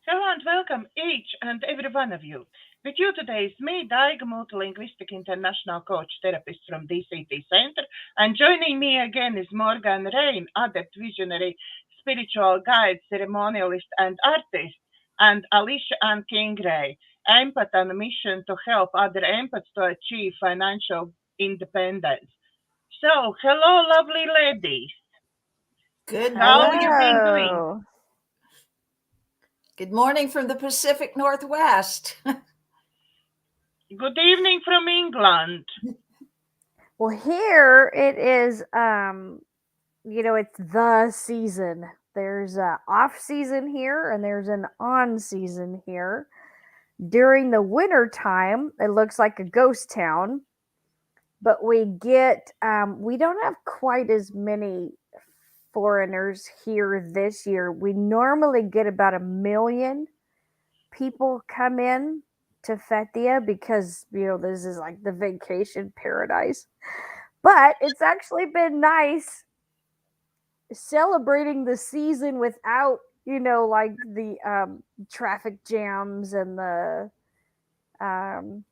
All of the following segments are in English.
Hello and welcome each and every one of you. With you today is me, Daiga, multilinguistic international coach therapist from DCTcentre, and joining me again is Morganne Rayne Adept, visionary, spiritual guide, ceremonialist, and artist, and Alisha Ann Kingrey, empath on a mission to help other empaths to achieve financial independence. So, hello, lovely ladies. Good How morning. you been doing? Hello. Good morning from the Pacific Northwest. Good evening from England. Well, here it is, it's the season. There's a off season here and there's an on season here. During the winter time, it looks like a ghost town, but we don't have quite as many foreigners here this year. We normally get about 1 million people come in to Fethia because this is like the vacation paradise. But it's actually been nice celebrating the season without like the traffic jams and the um,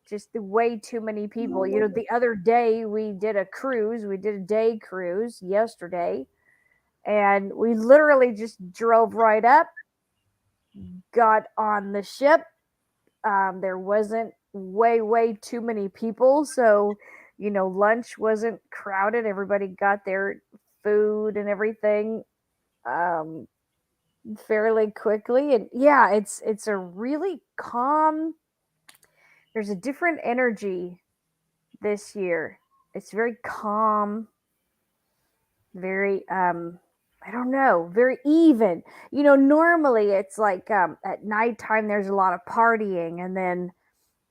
just the way too many people. The other day we did a cruise. We did a day cruise yesterday, and we literally just drove right up, got on the ship. There wasn't way too many people, so lunch wasn't crowded. Everybody got their food and everything um, fairly quickly, and yeah, it's a really calm. There's a different energy this year. It's very calm, very I don't know, very even. Normally it's like at nighttime there's a lot of partying, and then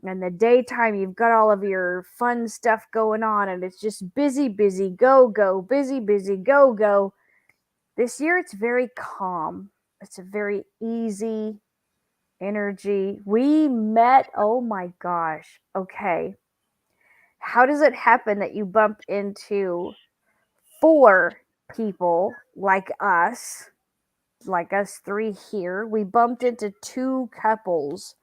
in the daytime you've got all of your fun stuff going on, and it's just busy go busy go. This year it's very calm. It's a very easy energy. We met, oh my gosh, okay, how does it happen that you bump into four people like us three here? We bumped into two couples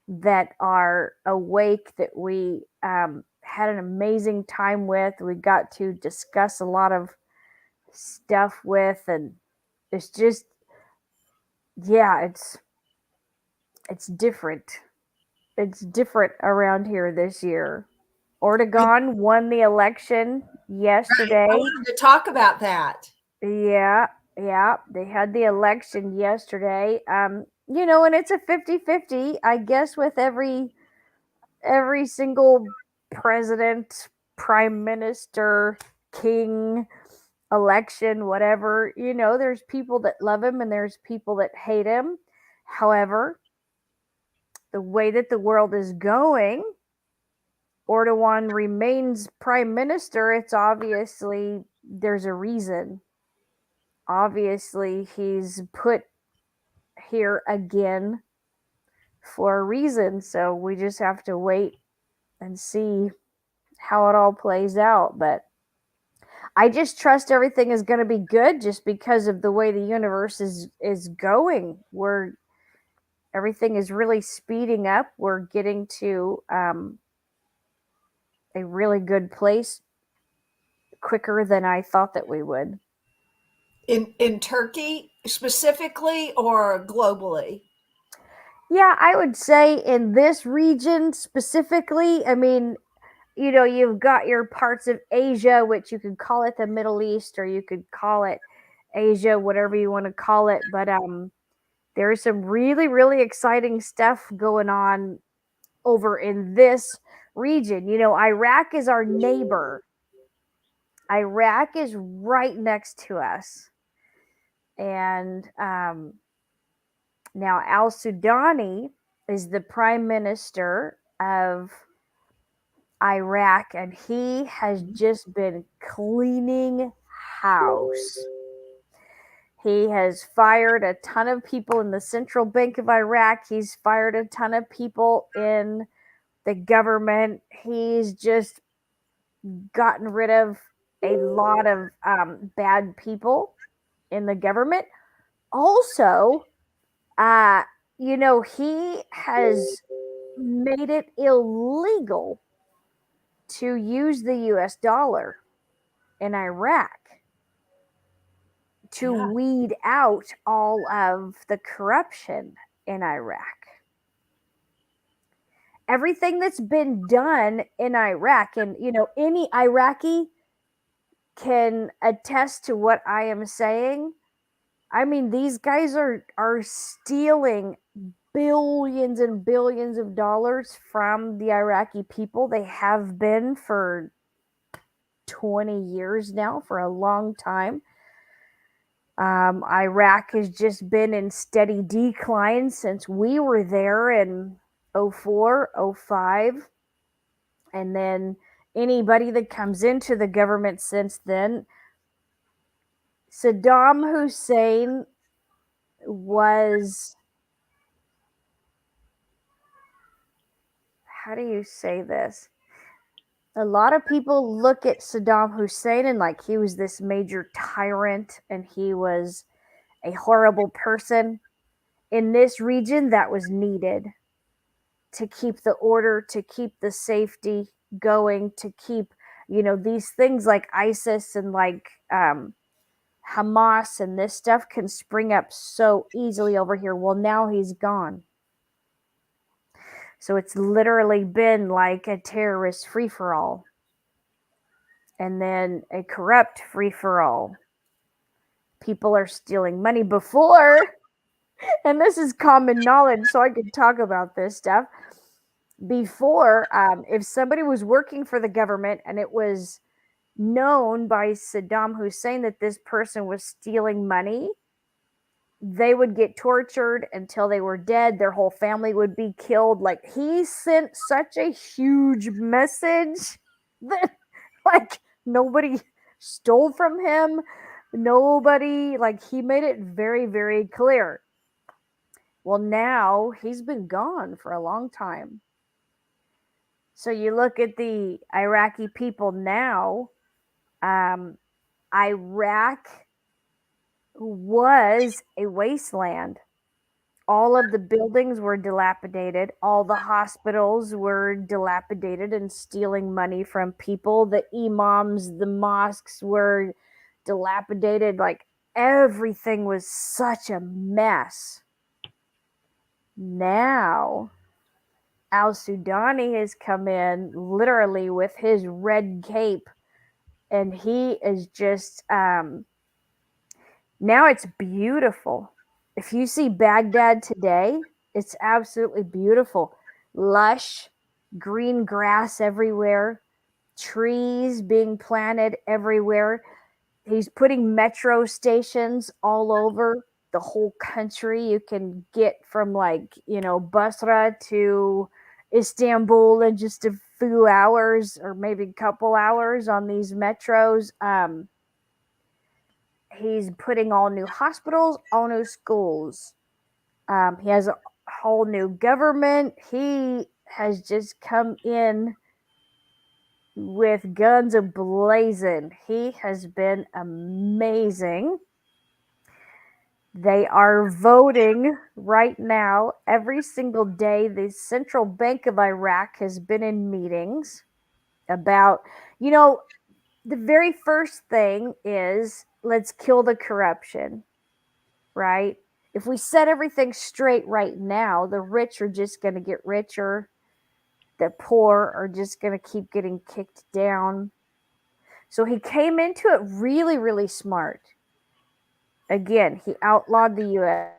that are awake that we had an amazing time with. We got to discuss a lot of stuff with, and it's just, yeah, it's different. It's different around here this year. Oregon won the election Right. yesterday. I wanted to talk about that. Yeah, yeah, they had the election yesterday. And it's a 50-50, I guess, with every single president, prime minister, king, election, whatever. There's people that love him and there's people that hate him. However, the way that the world is going, Erdogan remains prime minister. It's obviously there's a reason. Obviously, he's put here again for a reason. So we just have to wait and see how it all plays out. But I just trust everything is going to be good just because of the way the universe is going. Everything is really speeding up. We're getting to a really good place quicker than I thought that we would. In Turkey specifically or globally? Yeah, I would say in this region specifically, I mean, you've got your parts of Asia, which you could call it the Middle East, or you could call it Asia, whatever you want to call it. But there's some really exciting stuff going on over in this region. Iraq is our neighbor. Iraq is right next to us. And now Al Sudani is the prime minister of Iraq, and he has just been cleaning house. He has fired a ton of people in the Central Bank of Iraq. He's fired a ton of people in the government. He's just gotten rid of a lot of bad people in the government. Also, He has made it illegal to use the US dollar in Iraq to weed out all of the corruption in Iraq. Everything that's been done in Iraq, and any Iraqi can attest to what I am saying. I mean, these guys are stealing billions and billions of dollars from the Iraqi people. They have been for 20 years now, for a long time. Iraq has just been in steady decline since we were there in 04, 05. And then anybody that comes into the government since then, Saddam Hussein was, how do you say this? A lot of people look at Saddam Hussein and like he was this major tyrant and he was a horrible person. In this region, that was needed to keep the order, to keep the safety going, to keep, these things like ISIS and like Hamas and this stuff can spring up so easily over here. Well, now he's gone. So it's literally been like a terrorist free-for-all. And then a corrupt free-for-all. People are stealing money before, and this is common knowledge, so I could talk about this stuff. Before, if somebody was working for the government and it was known by Saddam Hussein that this person was stealing money, they would get tortured until they were dead. Their whole family would be killed. Like, he sent such a huge message that, like, nobody stole from him. Nobody, like, he made it very, very clear. Well, now he's been gone for a long time. So you look at the Iraqi people now, Iraq was a wasteland. All of the buildings were dilapidated. All the hospitals were dilapidated and stealing money from people. The imams, the mosques were dilapidated. Like, everything was such a mess. Now, al-Sudani has come in literally with his red cape, and he is just now it's beautiful. If you see Baghdad today, it's absolutely beautiful. Lush, green grass everywhere, trees being planted everywhere. He's putting metro stations all over the whole country. You can get from Basra to Istanbul in just a few hours or maybe a couple hours on these metros. He's putting all new hospitals, all new schools. He has a whole new government. He has just come in with guns ablazing. He has been amazing. They are voting right now every single day. The Central Bank of Iraq has been in meetings about, the very first thing is let's kill the corruption, right? If we set everything straight right now, the rich are just going to get richer. The poor are just going to keep getting kicked down. So he came into it really, really smart. Again, he outlawed the U.S.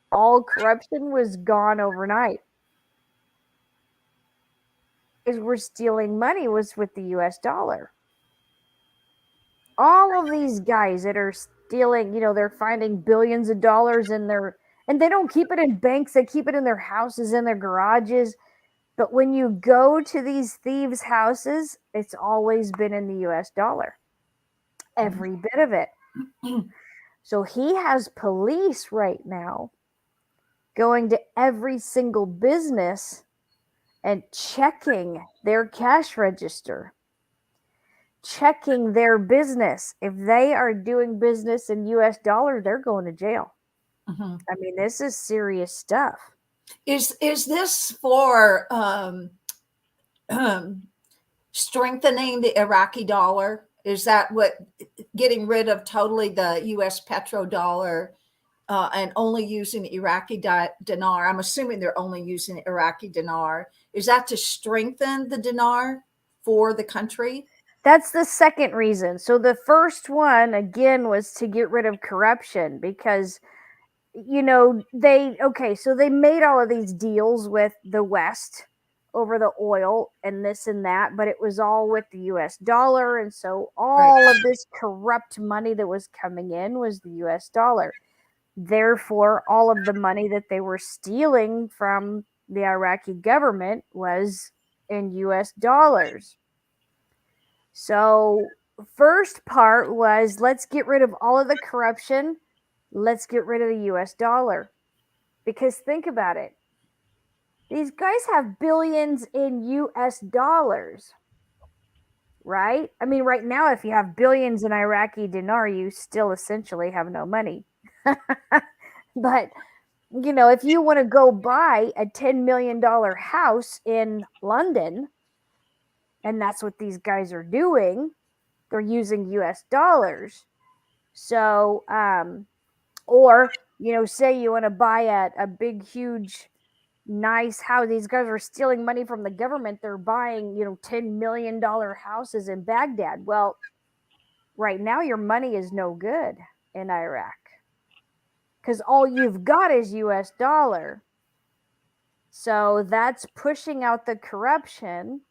All corruption was gone overnight. Because we're stealing money was with the U.S. dollar. All of these guys that are stealing, they're finding billions of dollars in their, and they don't keep it in banks, they keep it in their houses, in their garages. But when you go to these thieves' houses, it's always been in the US dollar. Every bit of it. So he has police right now going to every single business and checking their cash register checking their business. If they are doing business in US dollar, they're going to jail. Mhm. I mean, this is serious stuff. Is this for strengthening the Iraqi dollar? Is that what, getting rid of totally the US petrodollar and only using Iraqi dinar? I'm assuming they're only using Iraqi dinar. Is that to strengthen the dinar for the country? That's the second reason. So the first one, again, was to get rid of corruption because, you know, so they made all of these deals with the West over the oil and this and that, but it was all with the US dollar. And so all of this corrupt money that was coming in was the US dollar. Therefore, all of the money that they were stealing from the Iraqi government was in US dollars. So, first part was let's get rid of all of the corruption. Let's get rid of the US dollar. Because think about it. These guys have billions in US dollars, right? I mean, right now, if you have billions in Iraqi dinar, you still essentially have no money. But, you know, if you want to go buy a $10 million house in London, and that's what these guys are doing, they're using US dollars. So, or, you know, say you want to buy a big, huge, nice house. These guys are stealing money from the government. They're buying, you know, $10 million houses in Baghdad. Well, right now your money is no good in Iraq because all you've got is US dollar. So that's pushing out the corruption.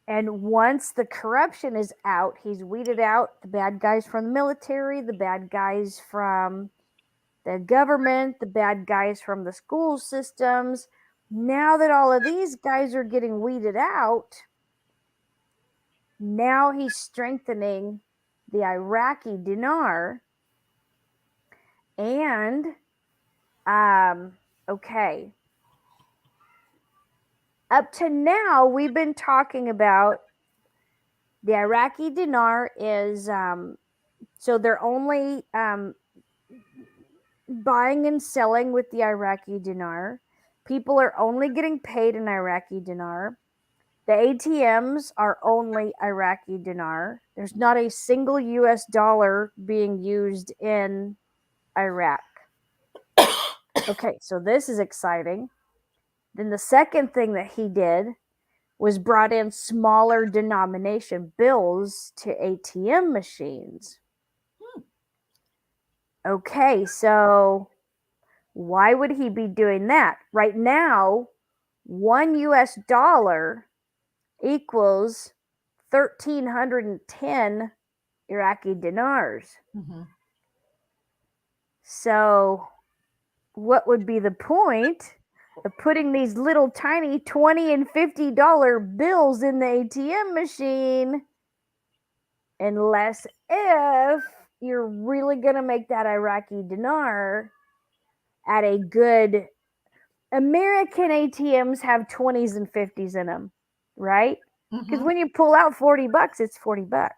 And once the corruption is out, he's weeded out the bad guys from the military, the bad guys from the government, the bad guys from the school systems. Now that all of these guys are getting weeded out, now he's strengthening the Iraqi dinar. And, okay. Up to now, we've been talking about the Iraqi dinar is, so they're only buying and selling with the Iraqi dinar. People are only getting paid in Iraqi dinar. The ATMs are only Iraqi dinar. There's not a single US dollar being used in Iraq. Okay, so this is exciting. Then the second thing that he did was brought in smaller denomination bills to ATM machines. Okay, so why would he be doing that? Right now, $1 US equals 1,310 Iraqi dinars. Mm-hmm. So, what would be the point of putting these little tiny $20 and $50 bills in the ATM machine unless if you're really going to make that Iraqi dinar at a good American ATMs have 20s and 50s in them, right? Because when you pull out $40, it's $40.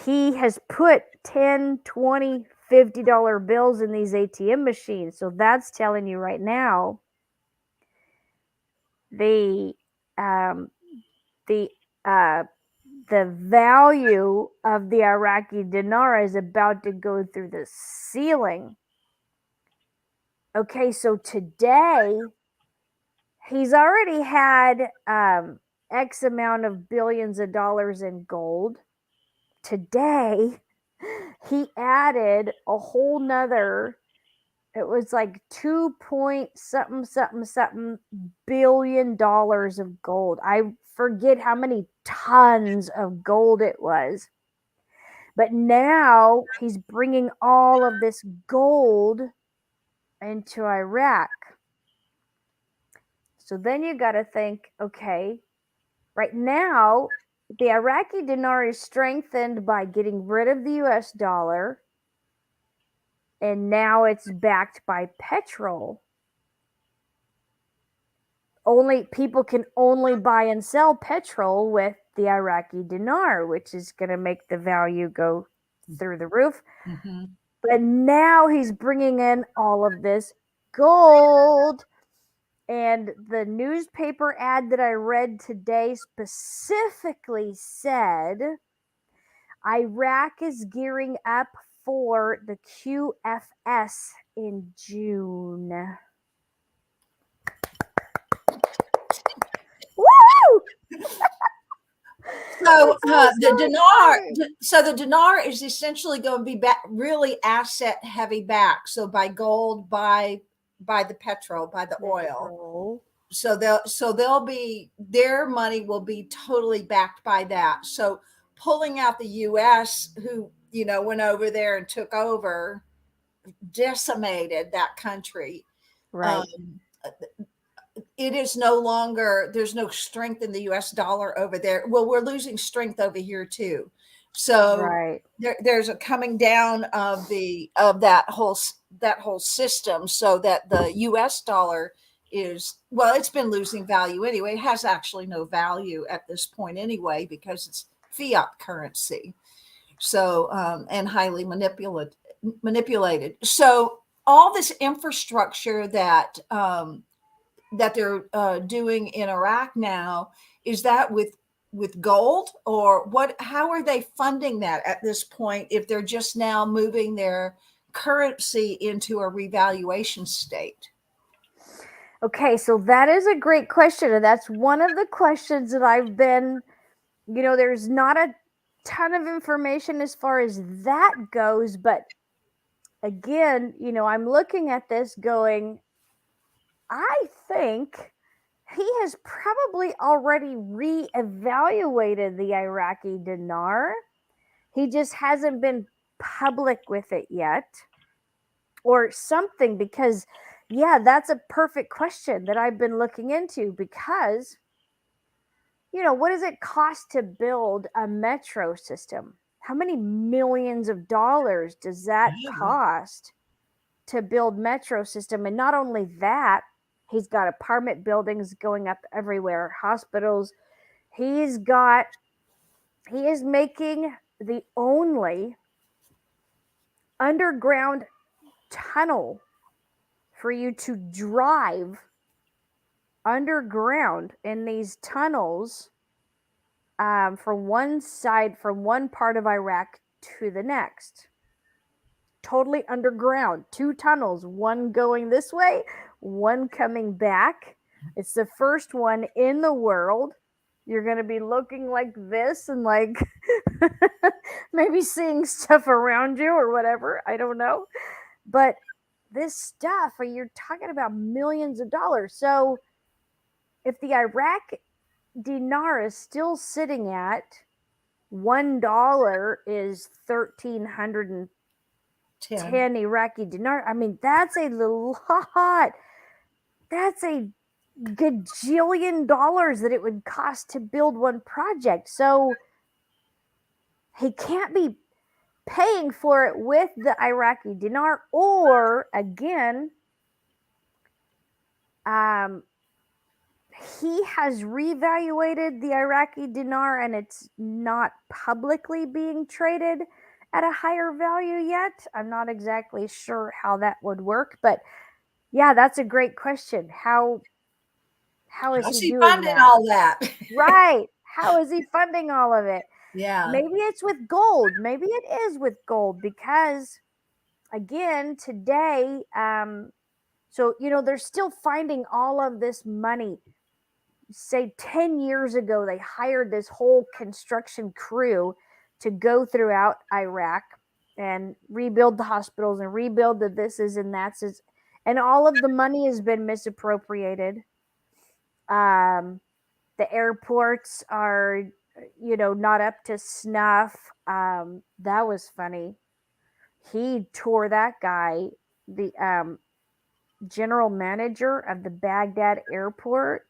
He has put 10, 20, $50 bills in these ATM machines. So that's telling you right now the value of the Iraqi dinar is about to go through the ceiling. Okay, so today he's already had X amount of billions of dollars in gold. Today he added a whole nother, it was like 2 point something billion dollars of gold. I forget how many tons of gold it was. But now he's bringing all of this gold into Iraq. So then you got to think, okay, right now the Iraqi dinar is strengthened by getting rid of the US dollar, and now it's backed by petrol. only people can only buy and sell petrol with the Iraqi dinar, which is going to make the value go through the roof. Mm-hmm. But now he's bringing in all of this gold. And the newspaper ad that I read today specifically said Iraq is gearing up for the QFS in June. Woo! So That's the so dinar, exciting. so the dinar is essentially going to be really asset heavy back. So by gold, by the petrol, by the oil. Petrol. So they'll be, their money will be totally backed by that. So pulling out the U.S., who went over there and took over, decimated that country. Right. It is no longer, there's no strength in the US dollar over there. Well, we're losing strength over here too. So Right. there's a coming down of that whole system, so that the US dollar is, well, it's been losing value anyway. It has actually no value at this point anyway, because it's fiat currency. So and highly manipulated. So all this infrastructure that they're doing in Iraq now, is that with gold, or what? How are they funding that at this point, if they're just now moving their currency into a revaluation state? Okay, so that is a great question. And that's one of the questions that I've been, there's not a ton of information as far as that goes. But again, I'm looking at this going, I think he has probably already reevaluated the Iraqi dinar. He just hasn't been public with it yet or something, because, yeah, that's a perfect question that I've been looking into, because, what does it cost to build a metro system? How many millions of dollars does that cost to build metro system? And not only that, he's got apartment buildings going up everywhere, hospitals. He is making the only underground tunnel for you to drive underground in these tunnels, from one part of Iraq to the next. Totally underground, 2 tunnels, one going this way, one coming back. It's the first one in the world. You're going to be looking like this and like maybe seeing stuff around you or whatever. I don't know. But this stuff, you're talking about millions of dollars. So if the Iraq dinar is still sitting at $1 is 1,310 Iraqi dinar. I mean, that's a lot. That's a gajillion dollars that it would cost to build one project. So he can't be paying for it with the Iraqi dinar, or again, he has revaluated the Iraqi dinar and it's not publicly being traded at a higher value yet. I'm not exactly sure how that would work, but yeah, that's a great question. How is How's he he doing funding that? all that? Right. How is he funding all of it? Yeah. Maybe it's with gold. Maybe it is with gold, because again, today, so they're still finding all of this money. Say 10 years ago, they hired this whole construction crew to go throughout Iraq and rebuild the hospitals and rebuild the thises and that's, and all of the money has been misappropriated. The airports are, not up to snuff. That was funny. He tore that guy, the general manager of the Baghdad airport.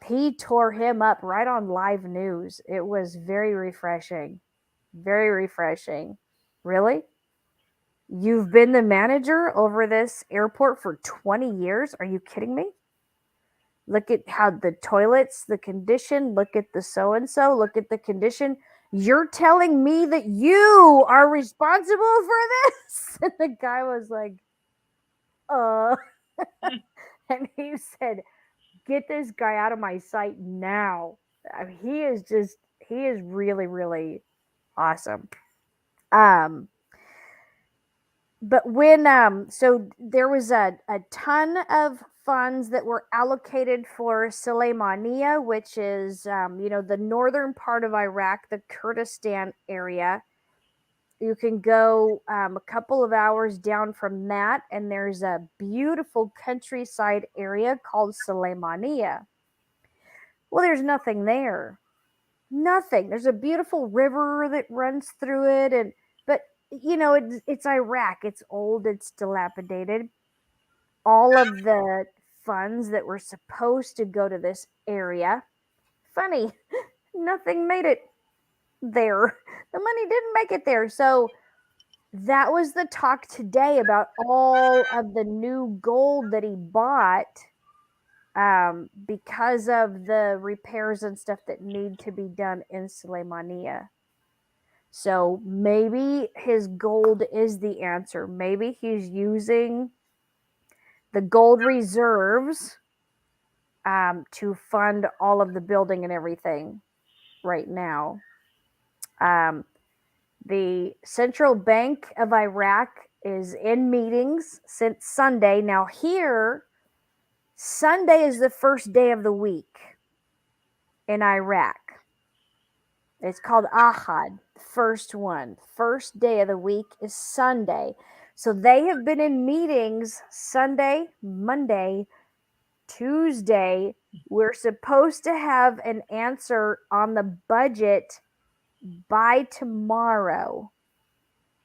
He tore him up right on live news. It was very refreshing. Very refreshing. Really? You've been the manager over this airport for 20 years? Are you kidding me? look at how the toilets, the condition, look at the so-and-so, look at the condition. You're telling me that you are responsible for this? And the guy was like, and he said, get this guy out of my sight now. I mean, he is really, really awesome. But when so there was a ton of funds that were allocated for Suleimania, which is the northern part of Iraq, the Kurdistan area. You can go a couple of hours down from that, and there's a beautiful countryside area called Suleimania. Well, there's nothing there. Nothing. There's a beautiful river that runs through it, but it's Iraq. It's old. It's dilapidated. All of the funds that were supposed to go to this area, funny, nothing made it there. The money didn't make it there. So that was the talk today about all of the new gold that he bought because of the repairs and stuff that need to be done in Suleimania. So maybe his gold is the answer. Maybe he's using the gold reserves to fund all of the building and everything right now. The Central Bank of Iraq is in meetings since Sunday. Now here, Sunday is the first day of the week in Iraq. It's called Ahad, first one. First day of the week is Sunday. So they have been in meetings Sunday, Monday, Tuesday. We're supposed to have an answer on the budget by tomorrow.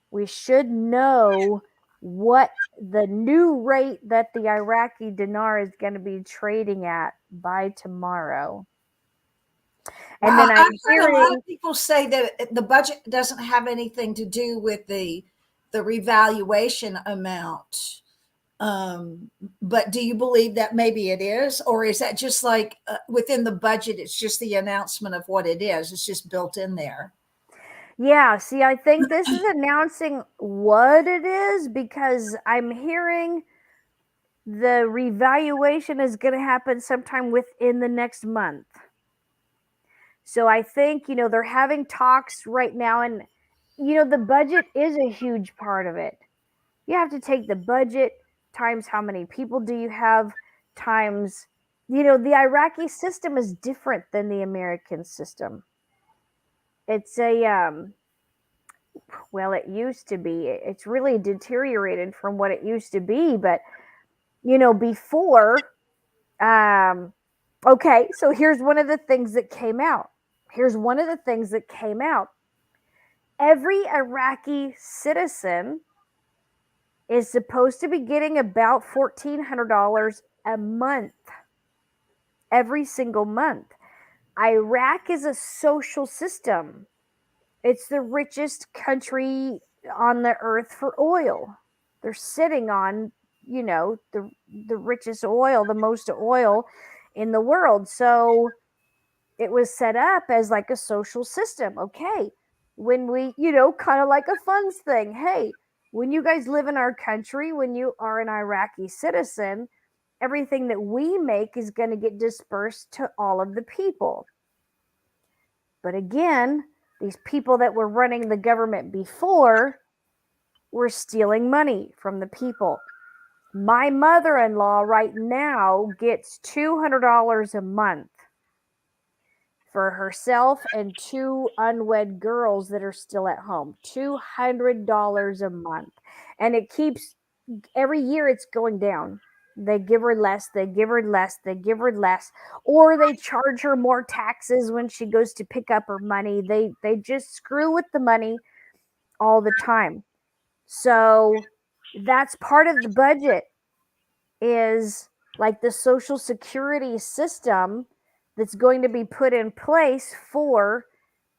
We should know what the new rate that the Iraqi dinar is going to be trading at by tomorrow. And then I've heard a lot of people say that the budget doesn't have anything to do with the revaluation amount. But do you believe that maybe it is, or is that just like within the budget, it's just the announcement of what it is? It's just built in there. Yeah, see, I think this is announcing what it is because I'm hearing the revaluation is going to happen sometime within the next month. So I think, they're having talks right now, and, the budget is a huge part of it. You have to take the budget times how many people do you have times, the Iraqi system is different than the American system. It's well, it used to be. It's really deteriorated from what it used to be. But, before, okay, so here's one of the things that came out. Every Iraqi citizen is supposed to be getting about $1,400 a month, every single month. Iraq is a social system. It's the richest country on the earth for oil. They're sitting on, the richest oil, the most oil in the world. So it was set up as like a social system. Okay, when we, kind of like a funds thing. Hey, when you guys live in our country, when you are an Iraqi citizen, everything that we make is going to get dispersed to all of the people. But again, these people that were running the government before were stealing money from the people. My mother-in-law right now gets $200 a month for herself and two unwed girls that are still at home. $200 a month. And it keeps, every year it's going down. They give her less, they give her less, they give her less, or they charge her more taxes when she goes to pick up her money. They just screw with the money all the time. So that's part of the budget, is like the Social Security system that's going to be put in place for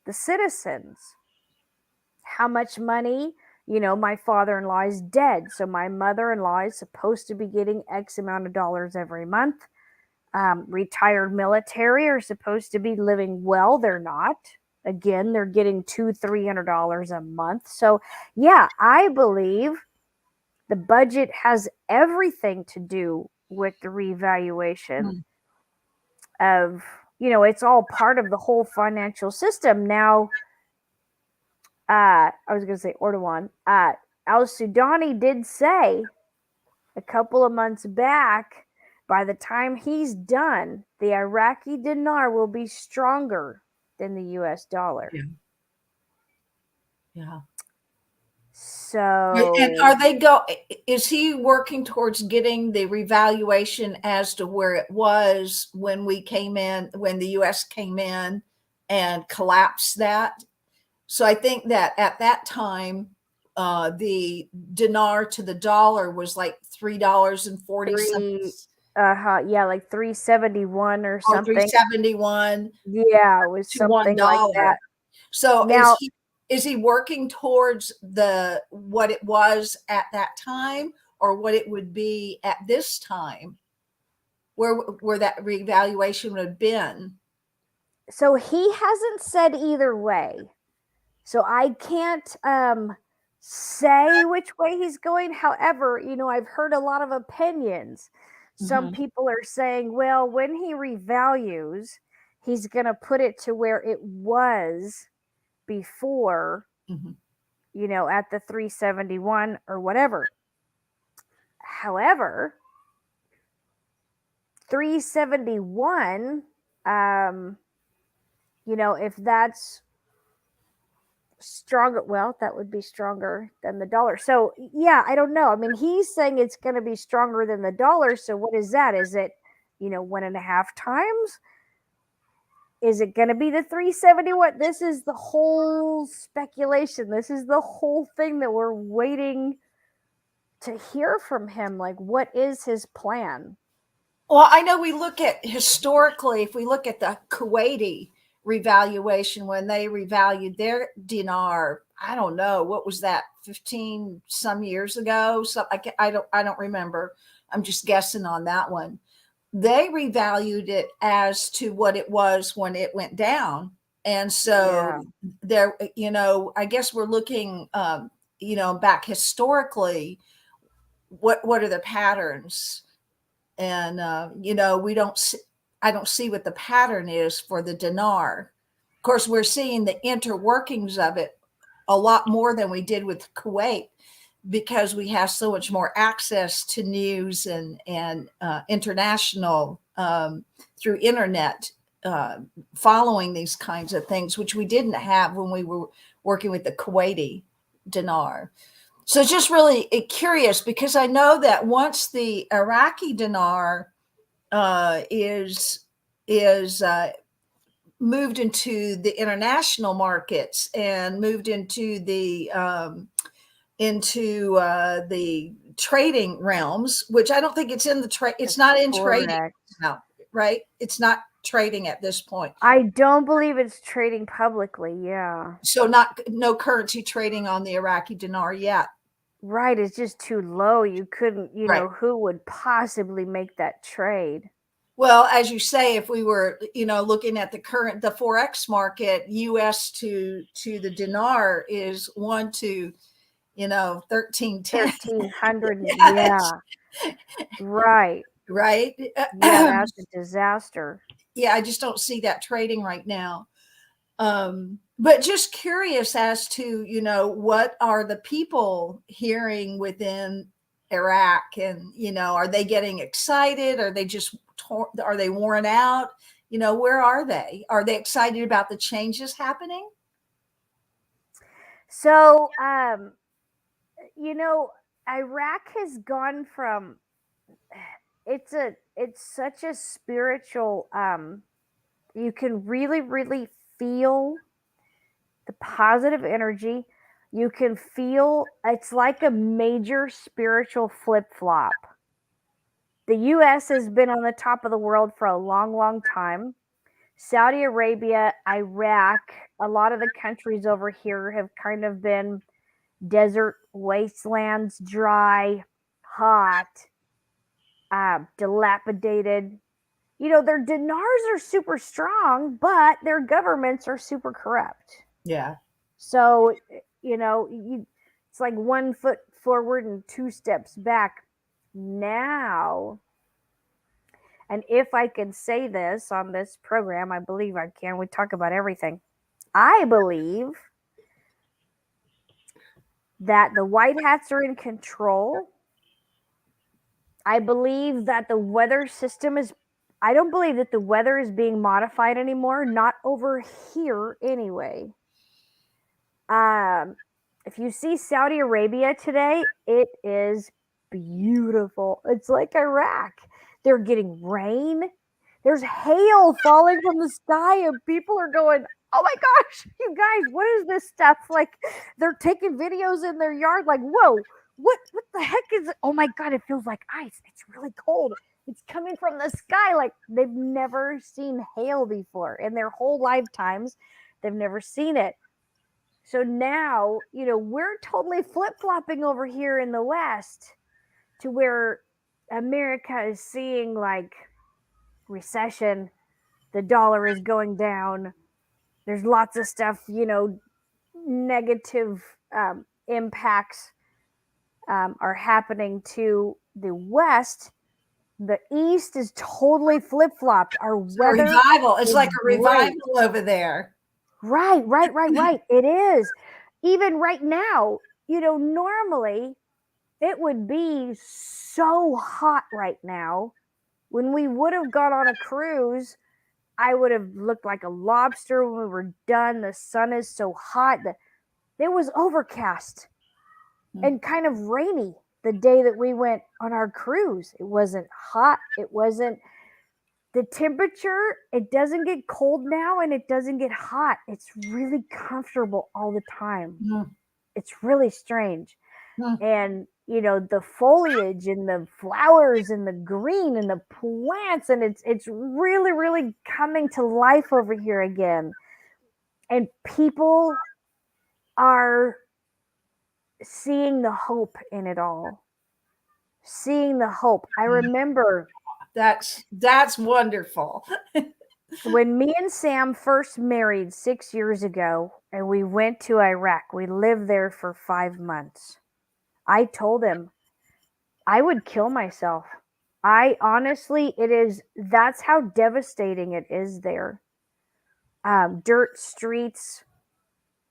the citizens. How much money? My father-in-law is dead, so my mother-in-law is supposed to be getting X amount of dollars every month. Retired military are supposed to be living well. They're not. Again, they're getting $200-300 a month. So, yeah, I believe the budget has everything to do with the revaluation of, it's all part of the whole financial system. Now, I was going to say Erdogan. Al-Sudani did say a couple of months back, by the time he's done, the Iraqi dinar will be stronger than the US dollar. Yeah. So, and is he working towards getting the revaluation as to where it was when we came in, when the US came in and collapsed that? So I think that at that time, the dinar to the dollar was like $3.40. Yeah, like 371 or something. 371. Yeah, it was to something like that. So now, is he working towards what it was at that time, or what it would be at this time, where that revaluation would have been? So he hasn't said either way. So I can't say which way he's going. However, I've heard a lot of opinions. Some people are saying, well, when he revalues, he's going to put it to where it was before, at the 371 or whatever. However, 371, if that's stronger, well, that would be stronger than the dollar. So yeah, I don't know. I mean, he's saying it's going to be stronger than the dollar. So what is that? Is it 1.5 times? Is it going to be the 371? This is the whole speculation. This is the whole thing that we're waiting to hear from him. Like, what is his plan? Well, I know we look at historically, if we look at the Kuwaiti revaluation, when they revalued their dinar, I don't know, what was that, 15 some years ago? So I don't remember. I'm just guessing on that one. They revalued it as to what it was when it went down. And so there, I guess we're looking, back historically, what are the patterns? And, I don't see what the pattern is for the dinar. Of course, we're seeing the interworkings of it a lot more than we did with Kuwait, because we have so much more access to news and international through internet, following these kinds of things, which we didn't have when we were working with the Kuwaiti dinar. So it's just really curious, because I know that once the Iraqi dinar is moved into the international markets and moved into the trading realms, which I don't think it's in the trade. It's not in trading now, right? It's not trading at this point. I don't believe it's trading publicly. Yeah. So no currency trading on the Iraqi dinar yet. Right. It's just too low. You couldn't, know, who would possibly make that trade? Well, as you say, if we were, looking at the Forex market, US to the dinar is 1 to, 1300. Yeah. Right. Right. Yeah, that's a disaster. Yeah, I just don't see that trading right now. But just curious as to, what are the people hearing within Iraq, and, are they getting excited? Are they just, are they worn out? Where are they? Are they excited about the changes happening? So, Iraq has gone from, it's such a spiritual, you can really, really feel the positive energy. You can feel it's like a major spiritual flip-flop. The US has been on the top of the world for a long, long time. Saudi Arabia, Iraq, a lot of the countries over here have kind of been desert wastelands, dry, hot, dilapidated. their dinars are super strong, but their governments are super corrupt. Yeah. So, it's like 1 foot forward and 2 steps back now. And if I can say this on this program, I believe I can. We talk about everything. I believe that the white hats are in control. I believe that the weather system is, I don't believe that the weather is being modified anymore, not over here anyway. If you see Saudi Arabia today, it is beautiful. It's like Iraq. They're getting rain. There's hail falling from the sky, and people are going, "Oh my gosh, you guys, what is this stuff?" Like, they're taking videos in their yard, like, "Whoa, what the heck is it? Oh my god, it feels like ice. It's really cold. It's coming from the sky." Like, they've never seen hail before in their whole lifetimes. They've never seen it. So now, we're totally flip-flopping over here in the West to where America is seeing like recession, the dollar is going down. There's lots of stuff, negative impacts are happening to the West. The East is totally flip-flopped. Our weather Revival. It's like a great. revival over there. Right. It is. Even right now, normally it would be so hot right now. When we would have gone on a cruise, I would have looked like a lobster when we were done. The sun is so hot that it was overcast and kind of rainy the day that we went on our cruise. It wasn't hot. It wasn't the temperature. It doesn't get cold now and it doesn't get hot. It's really comfortable all the time. It's really strange. And the foliage and the flowers and the green and the plants, and it's really, really coming to life over here again. And people are seeing the hope in it all. Seeing the hope. I remember that's wonderful. when me and Sam first married 6 years ago and we went to Iraq. We lived there for 5 months. I told him I would kill myself. I honestly, that's how devastating it is there. Dirt streets,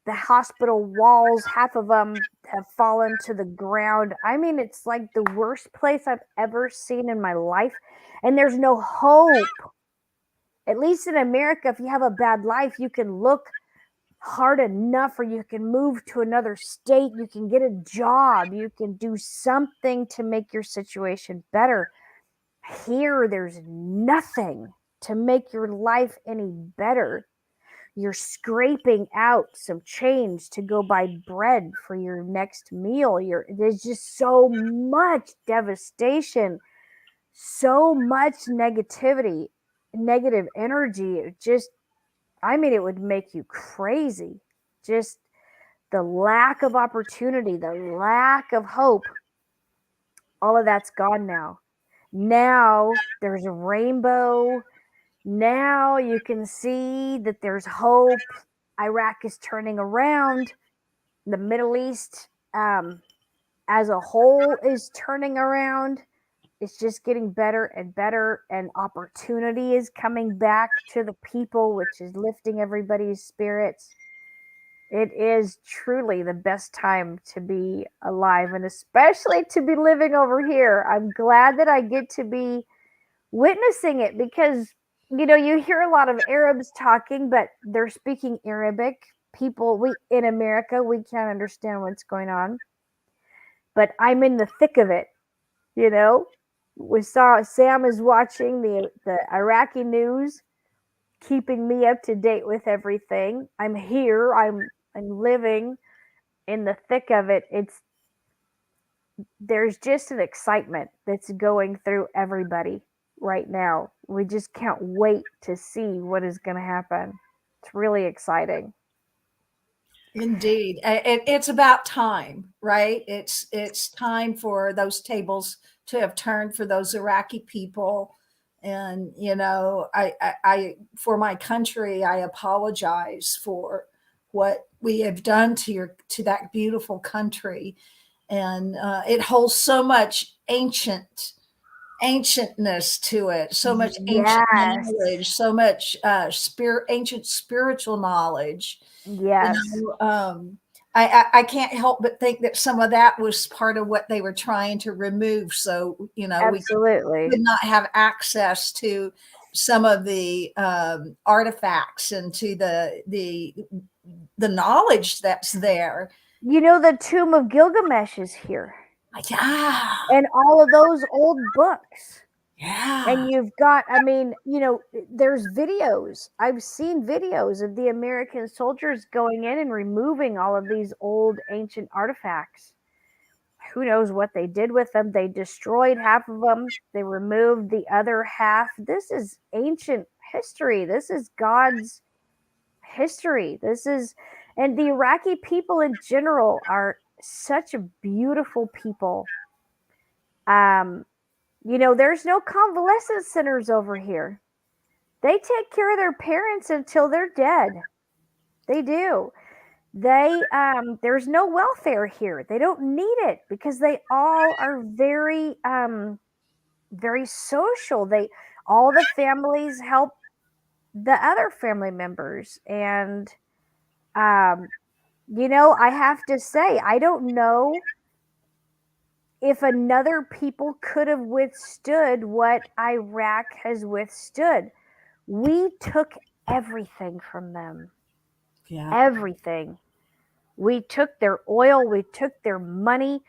the hospital walls, half of them have fallen to the ground. I mean, it's like the worst place I've ever seen in my life. And there's no hope. At least in America, if you have a bad life, you can look hard enough, or you can move to another state, you can get a job, you can do something to make your situation better. Here, there's nothing to make your life any better. You're scraping out some change to go buy bread for your next meal. There's just so much devastation, so much negativity, negative energy. It would make you crazy. Just the lack of opportunity, the lack of hope. All of that's gone now. Now there's a rainbow. Now you can see that there's hope. Iraq is turning around. The Middle East as a whole is turning around. It's just getting better and better, and opportunity is coming back to the people, which is lifting everybody's spirits. It is truly the best time to be alive, and especially to be living over here. I'm glad that I get to be witnessing it, because you hear a lot of Arabs talking, but they're speaking Arabic. We in America, we can't understand what's going on, but I'm in the thick of it. Sam is watching the Iraqi news, keeping me up to date with everything. I'm here. I'm living in the thick of it. There's just an excitement that's going through everybody right now. We just can't wait to see what is going to happen. It's really exciting. Indeed. It's about time, right? It's time for those tables to have turned for those Iraqi people, And, I for my country, I apologize for what we have done to that beautiful country. And it holds so much ancientness to it, so much ancient Yes. knowledge, so much ancient spiritual knowledge. Yes. I can't help but think that some of that was part of what they were trying to remove. So, Absolutely. we would not have access to some of the artifacts and to the knowledge that's there. The Tomb of Gilgamesh is here. Yeah. And all of those old books. Yeah. And you've got, there's videos. I've seen videos of the American soldiers going in and removing all of these old ancient artifacts. Who knows what they did with them? They destroyed half of them. They removed the other half. This is ancient history. This is God's history. And the Iraqi people in general are such a beautiful people. There's no convalescent centers over here. They take care of their parents until they're dead. They do. There's no welfare here. They don't need it because they all are very, very social. All the families help the other family members. And, I have to say, I don't know if another people could have withstood what Iraq has withstood. We took everything from them. Yeah. Everything. We took their oil, we took their money,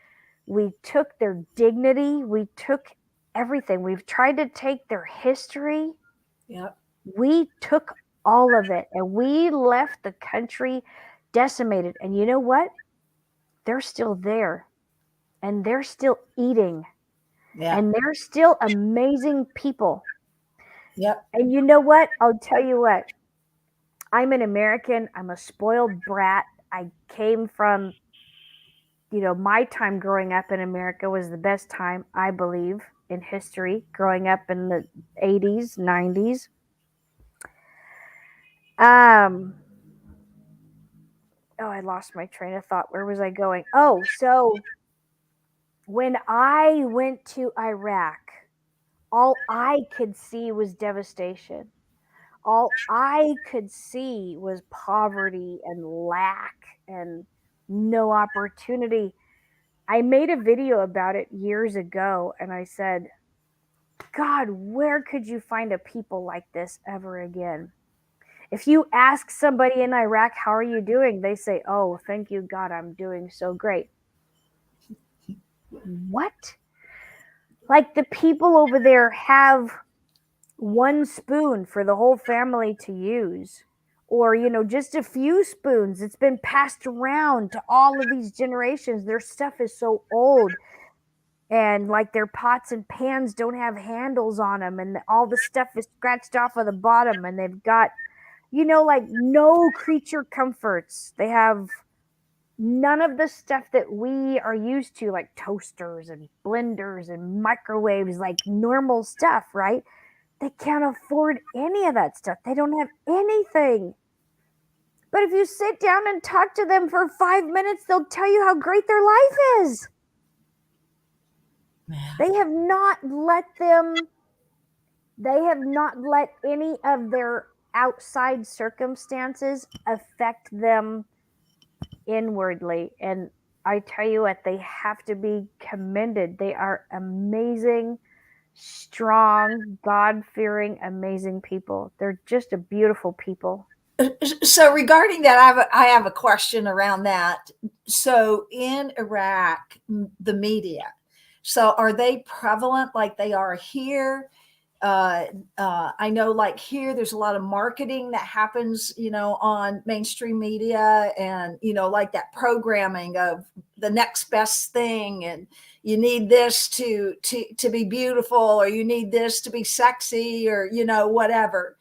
we took their dignity, we took everything. We've tried to take their history. Yeah. We took all of it and we left the country decimated. And you know what? They're still there. And they're still eating. Yeah. And they're still amazing people. Yep. And you know what? I'll tell you what. I'm an American. I'm a spoiled brat. I came from, my time growing up in America was the best time, I believe, in history, growing up in the 80s, 90s. I lost my train of thought. Where was I going? Oh, so when I went to Iraq, all I could see was devastation. All I could see was poverty and lack and no opportunity. I made a video about it years ago and I said, God, where could you find a people like this ever again? If you ask somebody in Iraq, how are you doing? They say, oh, thank you, God, I'm doing so great. What? Like the people over there have one spoon for the whole family to use, or just a few spoons. It's been passed around to all of these generations. Their stuff is so old, and like their pots and pans don't have handles on them, and all the stuff is scratched off of the bottom, and they've got like no creature comforts. They have none of the stuff that we are used to, like toasters and blenders and microwaves, like normal stuff, right? They can't afford any of that stuff. They don't have anything. But if you sit down and talk to them for 5 minutes, they'll tell you how great their life is. They have not let any of their outside circumstances affect them inwardly. And I tell you what, they have to be commended. They are amazing, strong, God-fearing, amazing people. They're just a beautiful people. So regarding that, I have a question around that. So in Iraq, the media, so are they prevalent like they are here? I know like here, there's a lot of marketing that happens, on mainstream media, and, like that programming of the next best thing. And you need this to be beautiful, or you need this to be sexy, or, whatever,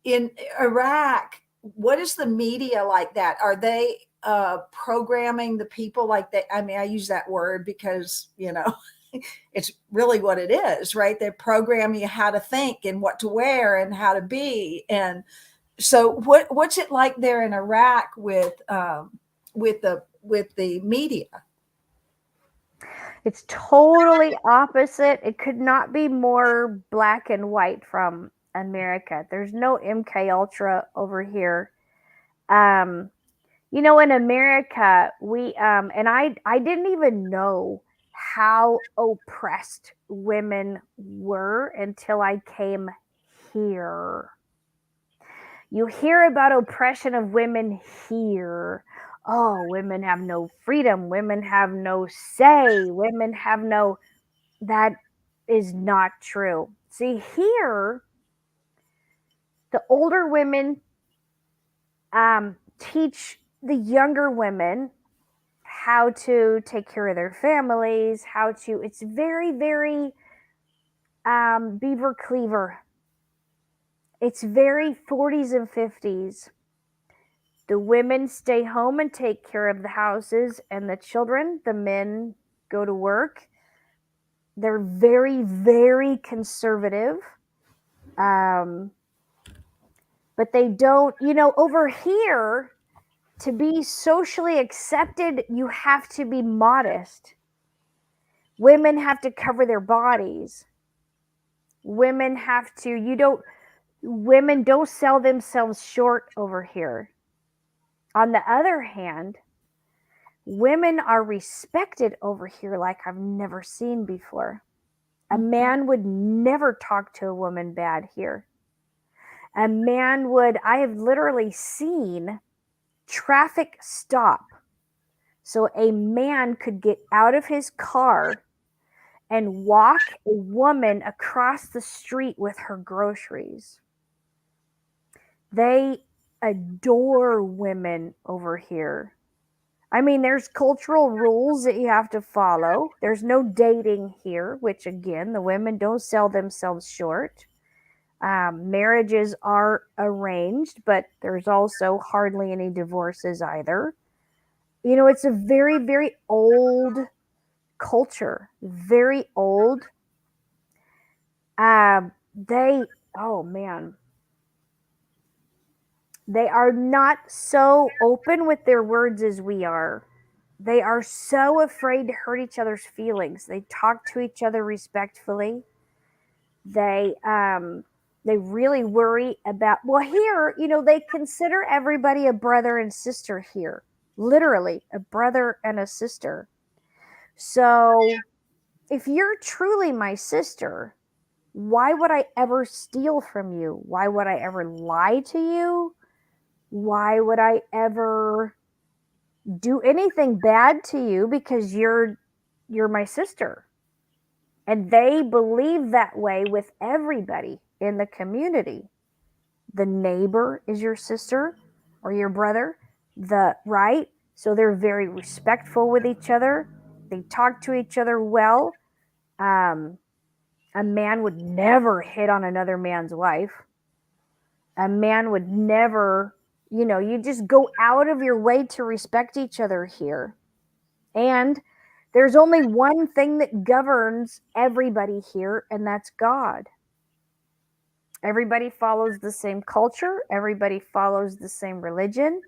in Iraq, what is the media like that? Are they programming the people like that? I mean, I use that word because, it's really what it is, right? They program you how to think and what to wear and how to be. And so what's it like there in Iraq with the media? It's totally opposite. It could not be more black and white from America. There's no MK Ultra over here. You know, in America, we and I didn't even know how oppressed women were until I came here. You hear about oppression of women here. Oh, women have no freedom, women have no say, women have no. That is not true. See, here, the older women teach the younger women how to take care of their families, how to, it's very, very beaver cleaver. It's very 40s and 50s. The women stay home and take care of the houses and the children. The men go to work. They're very, very conservative. But they don't, you know, over here, to be socially accepted, you have to be modest. Women have to cover their bodies. Women have to, women don't sell themselves short over here. On the other hand, women are respected over here like I've never seen before. A man would never talk to a woman bad here. A man would, I have literally seen traffic stop so a man could get out of his car and walk a woman across the street with her groceries. They adore women over here. I mean, there's cultural rules that you have to follow. There's no dating here, which again, the women don't sell themselves short. Marriages are arranged, but there's also hardly any divorces either. You know, it's a very, very old culture, very old. Oh man, they are not so open with their words as we are. They are so afraid to hurt each other's feelings. They talk to each other respectfully. They really worry about, well, here, you know, they consider everybody a brother and sister here. Literally, a brother and a sister. So if you're truly my sister, why would I ever steal from you? Why would I ever lie to you? Why would I ever do anything bad to you because you're my sister? And they believe that way with everybody in the community. The neighbor is your sister or your brother, right? So they're very respectful with each other. They talk to each other well. A man would never hit on another man's wife. A man would never, you just go out of your way to respect each other here. And there's only one thing that governs everybody here, and that's God. Everybody follows the same culture. Everybody follows the same religion.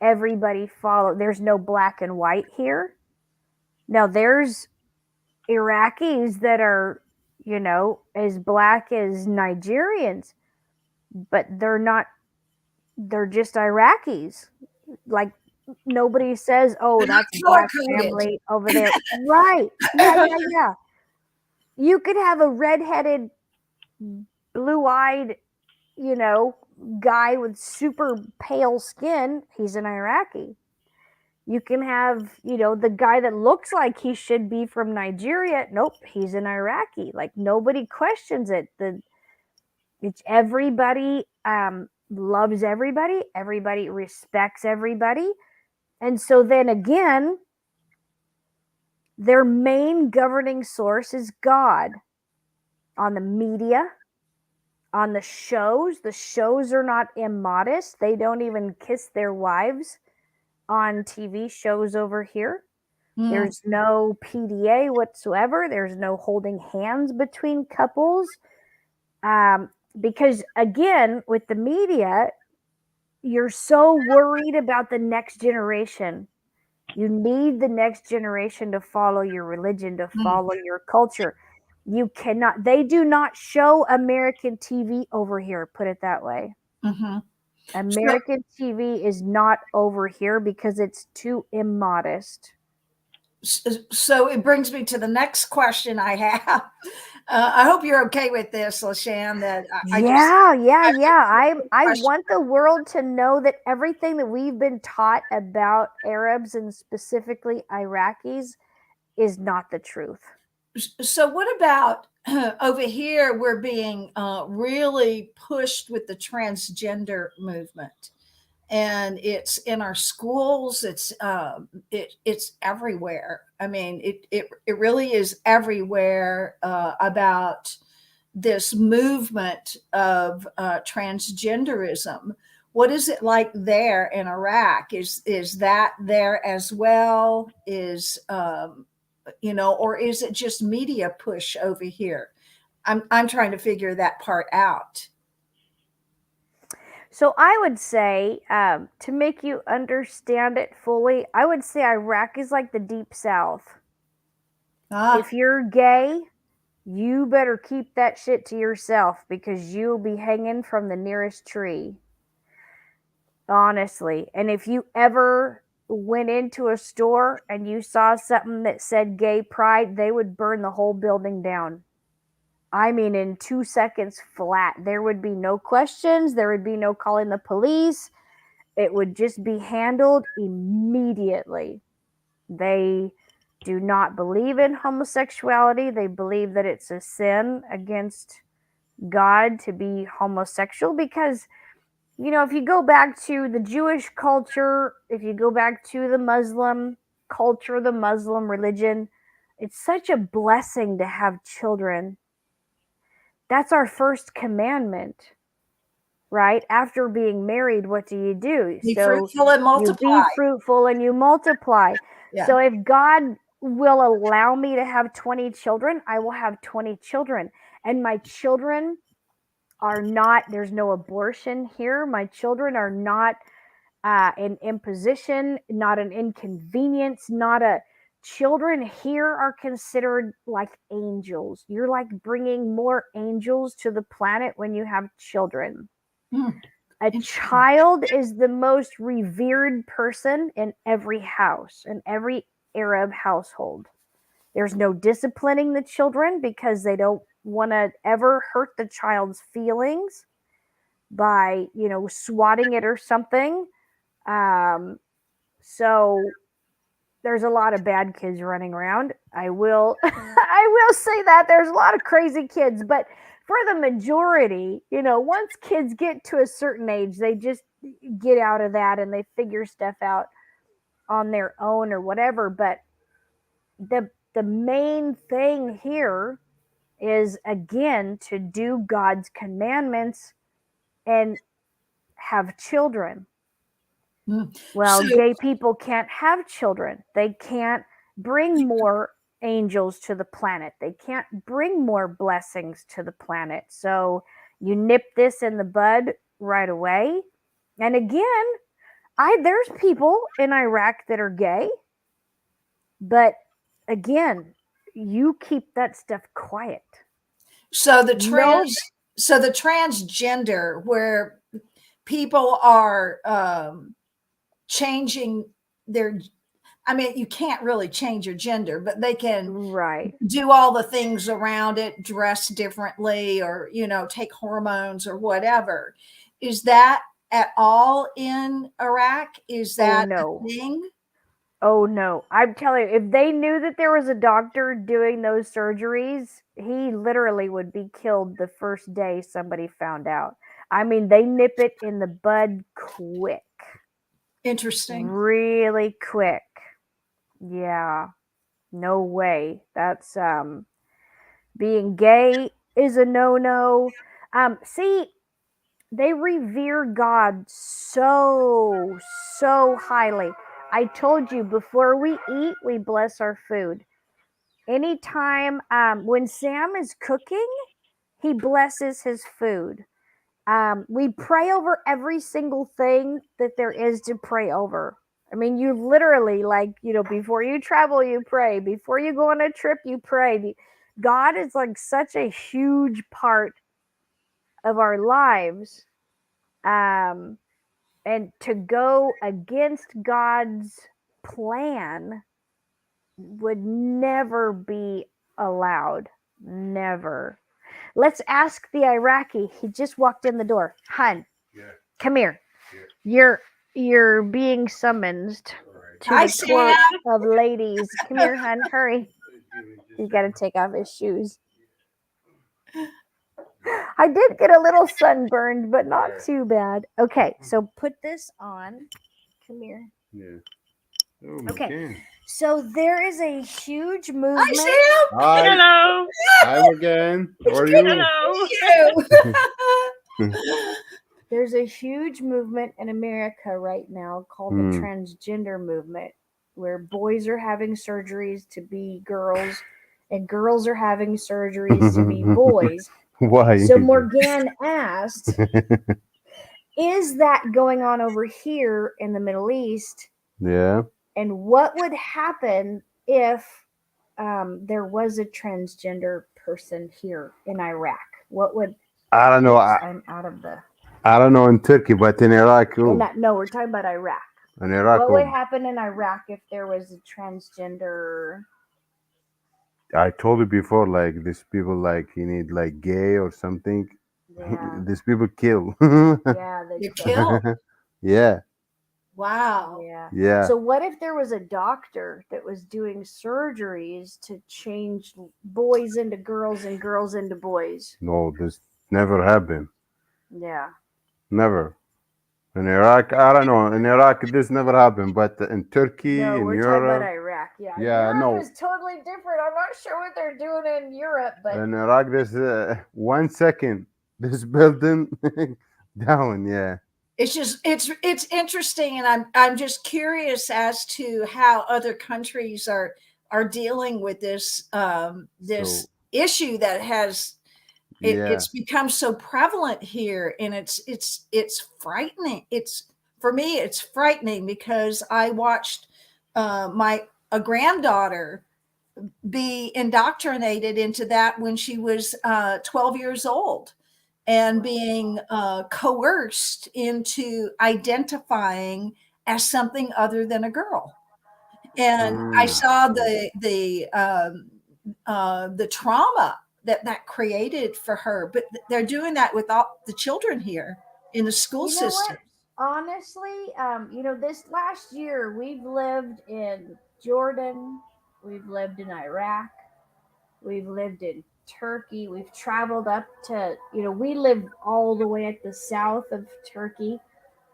There's no black and white here. Now, there's Iraqis that are, as black as Nigerians, but they're just Iraqis. Like, nobody says, oh, that's a black family over there. Right. Yeah. You could have a redheaded, blue-eyed, guy with super pale skin. He's an Iraqi. You can have, the guy that looks like he should be from Nigeria. Nope, he's an Iraqi. Like, nobody questions it. It's everybody loves everybody. Everybody respects everybody. And so then again, their main governing source is God. On the media, on the shows are not immodest. They don't even kiss their wives on TV shows over here. There's no PDA whatsoever. There's no holding hands between couples. Because again, with the media, you're so worried about the next generation. You need the next generation to follow your religion, to follow your culture. You cannot, they do not show American TV over here, put it that way. American TV is not over here because it's too immodest. So it brings me to the next question I have. I hope you're okay with this, Alisha Ann. That I want the world to know that everything that we've been taught about Arabs and specifically Iraqis is not the truth. So what about over here? We're being really pushed with the transgender movement, and it's in our schools. It's everywhere. I mean, it really is everywhere about this movement of transgenderism. What is it like there in Iraq? Is that there as well? Or is it just media push over here? I'm trying to figure that part out. So I would say, to make you understand it fully, I would say Iraq is like the Deep South. If you're gay, you better keep that shit to yourself because you'll be hanging from the nearest tree. Honestly. And if you ever went into a store and you saw something that said gay pride, they would burn the whole building down. I mean, in 2 seconds flat. There would be no questions. There would be no calling the police. It would just be handled immediately. They do not believe in homosexuality. They believe that it's a sin against God to be homosexual because, if you go back to the Jewish culture, if you go back to the Muslim culture, the Muslim religion, it's such a blessing to have children. That's our first commandment, right? After being married, what do? Be fruitful and multiply. You be fruitful and you multiply. Yeah. So if God will allow me to have 20 children, I will have 20 children. And my children are not, there's no abortion here. My children are not an imposition, not an inconvenience, children here are considered like angels. You're like bringing more angels to the planet when you have children. A child is the most revered person in every house, in every Arab household. There's no disciplining the children because they don't want to ever hurt the child's feelings by, swatting it or something. So there's a lot of bad kids running around. I will say that there's a lot of crazy kids, but for the majority, once kids get to a certain age, they just get out of that and they figure stuff out on their own or whatever. But the main thing here is, again, to do God's commandments and have children. Well, gay people can't have children. They can't bring more angels to the planet. They can't bring more blessings to the planet. So you nip this in the bud right away. And again, there's people in Iraq that are gay, but again, you keep that stuff quiet. So the transgender, where people are changing their, you can't really change your gender, but they can do all the things around it, dress differently, or, take hormones or whatever. Is that at all in Iraq? Is that a thing? Oh, no. I'm telling you, if they knew that there was a doctor doing those surgeries, he literally would be killed the first day somebody found out. They nip it in the bud quick. Interesting. Really quick. Yeah. No way. That's being gay is a no-no. See, they revere God so highly. I told you before we eat, we bless our food. Anytime when Sam is cooking, he blesses his food. We pray over every single thing that there is to pray over. I mean, you literally, like, before you travel, you pray. Before you go on a trip, you pray. God is like such a huge part of our lives. And to go against God's plan would never be allowed. Never. Let's ask the Iraqi. He just walked in the door. Hun, come here. You're being summoned to Hi, the Sam. court of ladies. Come here, hun. Hurry. He's got to take off his shoes. I did get a little sunburned, but not too bad. Okay, so put this on. Come here. Yeah. Oh, Okay. Morganne. So there is a huge Hi, movement. Sam. Hi. Hello. Hi, Morganne. How are you? Hello. There's a huge movement in America right now called the transgender movement, where boys are having surgeries to be girls and girls are having surgeries to be boys. Why? So Morganne asked, is that going on over here in the Middle East? Yeah. And what would happen if there was a transgender person here in Iraq? What would... I don't know. I'm out of the... I don't know in Turkey, but in Iraq, No, we're talking about Iraq. in Iraq, What would happen in Iraq if there was a transgender? I told you before, like these people, like you need like gay or something. Yeah, These people kill. yeah, You killed. Yeah, Wow. yeah. yeah. So what if there was a doctor that was doing surgeries to change boys into girls and girls into boys? No, this never happened. Yeah. Never. In Iraq, I don't know. In Iraq, this never happened. But in Turkey, No, in we're talking about Europe, Iraq. Yeah. Yeah, Europe no. is totally different. I'm not sure what they're doing in Europe, but in Iraq, there's 1 second, this building down. Yeah. It's just it's interesting, and I'm just curious as to how other countries are dealing with this this So, issue that has yeah. it's become so prevalent here, and it's frightening. It's, for me, it's frightening because I watched a granddaughter be indoctrinated into that when she was 12 years old, and being coerced into identifying as something other than a girl. And I saw the trauma that created for her. But they're doing that with all the children here in the school you know system. what? Honestly, this last year we've lived in Jordan, we've lived in Iraq, we've lived in Turkey, we've traveled up to, we live all the way at the south of Turkey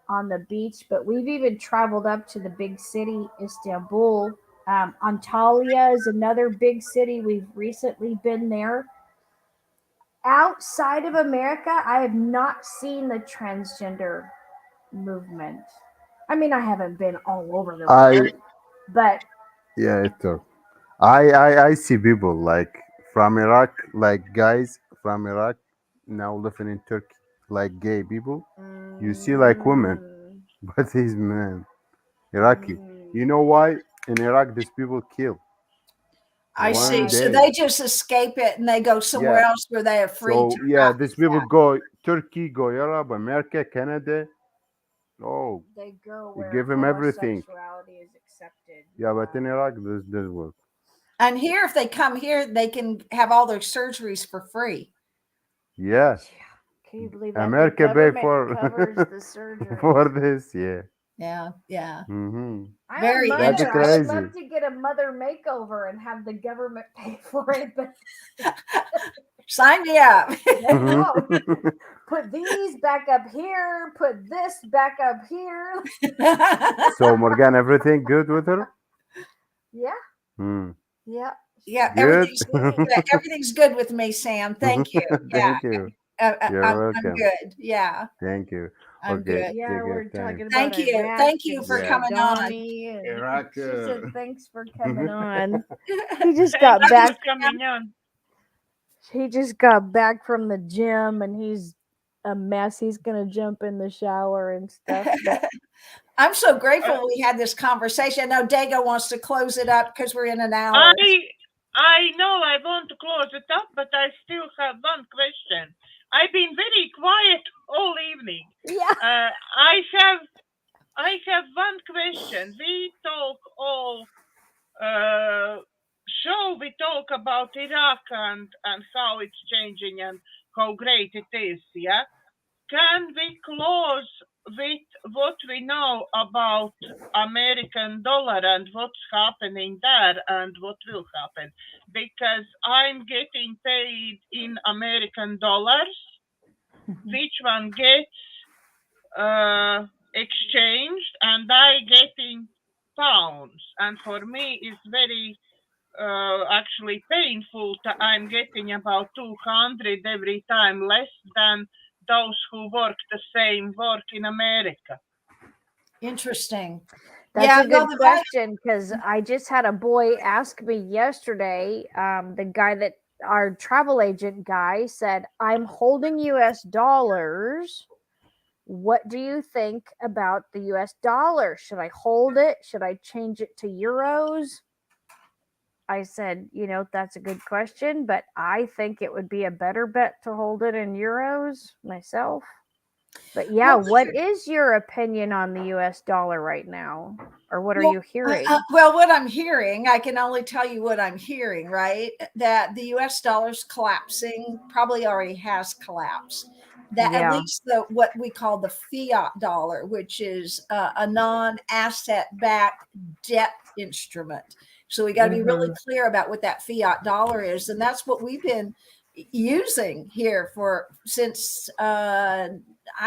on the beach, but we've even traveled up to the big city, Istanbul. Antalya is another big city. We've recently been there. Outside of America, I have not seen the transgender movement. I mean, I haven't been all over the world, but Yeah, it's true. I see people like from Iraq, like guys from Iraq now living in Turkey, like gay people. You see like women, but these men, Iraqi. You know why? In Iraq, these people kill. I see. One So day. they just escape it and they go somewhere Yeah. else where they are free So to yeah, practice these people that. go Turkey, go Europe, America, Canada. Oh, they go you where give him everything. homosexuality is accepted. Yeah, but in Iraq, this work. And here, if they come here, they can have all their surgeries for free. Yeah, Can you believe that? America The pay government covers the surgery. for this. Yeah. Yeah, yeah. Mm-hmm. I'm Very a That's mother. I would crazy. love to get a mother makeover and have the government pay for it, but Sign me up. no. Put these back up here. Put this back up here. So Morganne, everything good with her? Yeah, Hmm. yeah. Yeah, Good. everything's good with me, Sam. Thank you. Yeah, Thank you. I'm You're welcome. good. Yeah. Thank you. I'm Okay, good. Yeah, take your we're time. talking about Thank you. Iraq Thank you and for Yeah. coming on. Donnie, and Iraq. she said thanks for coming on. He Thank just you got for back. coming on. He just got back from the gym, and he's a mess. He's gonna jump in the shower and stuff. But I'm so grateful Uh, we had this conversation. I know Daiga wants to close it up because we're in an hour. I know I want to close it up, but I still have one question. I've been very quiet all evening. yeah, I have one question. We talk all show. We talk about Iraq and how it's changing and how great it is. Yeah. Can we close with what we know about American dollar and what's happening there and what will happen? Because I'm getting paid in American dollars, which one gets exchanged, and I getting pounds. And for me, it's very actually painful. I'm getting about 200 every time, less than those who work the same work in America. Interesting. that's Yeah, a no, good the question because I just had a boy ask me yesterday. The guy that our travel agent guy said, "I'm holding U.S. dollars. What do you think about the US dollar? Should I hold it? Should I change it to euros?" I said, that's a good question, but I think it would be a better bet to hold it in euros myself. But yeah, Well, what is your opinion on the US dollar right now? Or what are you hearing? Well, what I'm hearing, I can only tell you what I'm hearing, right? That the US dollar's collapsing, probably already has collapsed. That at Yeah. least what we call the fiat dollar, which is a non-asset backed debt instrument. So we got to be really clear about what that fiat dollar is, and that's what we've been using here since I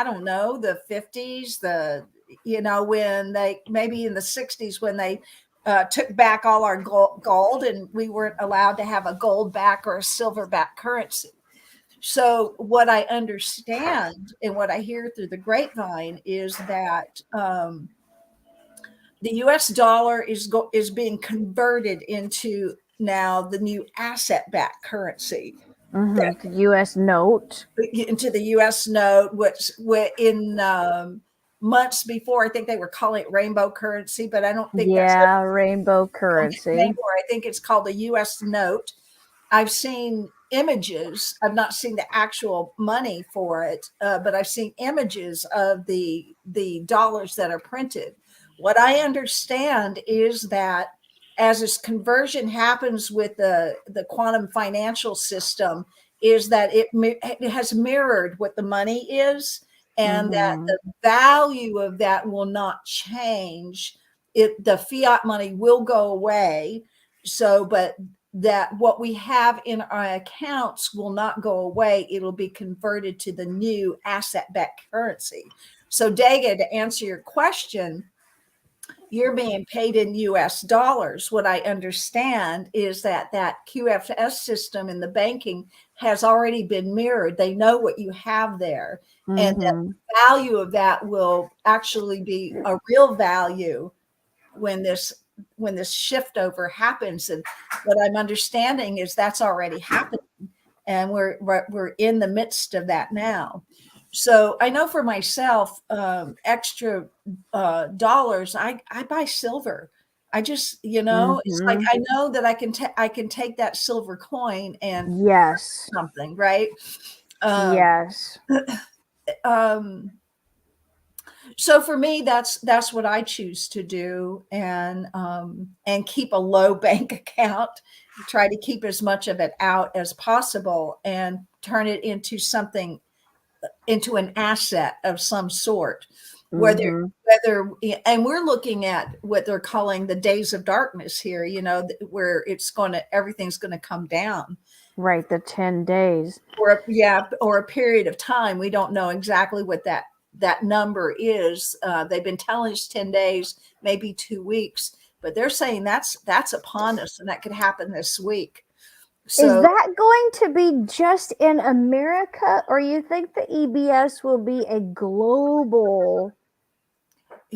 don't know, the 50s, when they maybe in the 60s when they took back all our gold and we weren't allowed to have a gold back or a silver back currency. So what I understand and what I hear through the grapevine is that the U.S. dollar is being converted into now the new asset-backed currency. The U.S. note. Into the U.S. note, which in months before, I think they were calling it rainbow currency, but I don't think that's rainbow currency. anymore. I think it's called the U.S. note. I've seen images. I've not seen the actual money for it, but I've seen images of the dollars that are printed. What I understand is that as this conversion happens with the quantum financial system, is that it has mirrored what the money is, and that the value of that will not change. The fiat money will go away. So, but that what we have in our accounts will not go away. It'll be converted to the new asset-backed currency. So, Daiga, to answer your question, you're being paid in US dollars. What I understand is that QFS system in the banking has already been mirrored. They know what you have there. And the value of that will actually be a real value when this shift over happens. And what I'm understanding is that's already happening. And we're in the midst of that now. So I know for myself, extra dollars, I buy silver. I just, it's like I know that I can take that silver coin and something, right? Yes. So for me, that's what I choose to do, and keep a low bank account, try to keep as much of it out as possible, and turn it into something, into an asset of some sort. Whether and we're looking at what they're calling the days of darkness here, where everything's going to come down. Right, the 10 days. Or a period of time. We don't know exactly what that number is. They've been telling us 10 days, maybe 2 weeks, but they're saying that's upon us, and that could happen this week. Is So that going to be just in America, or you think the EBS will be a global?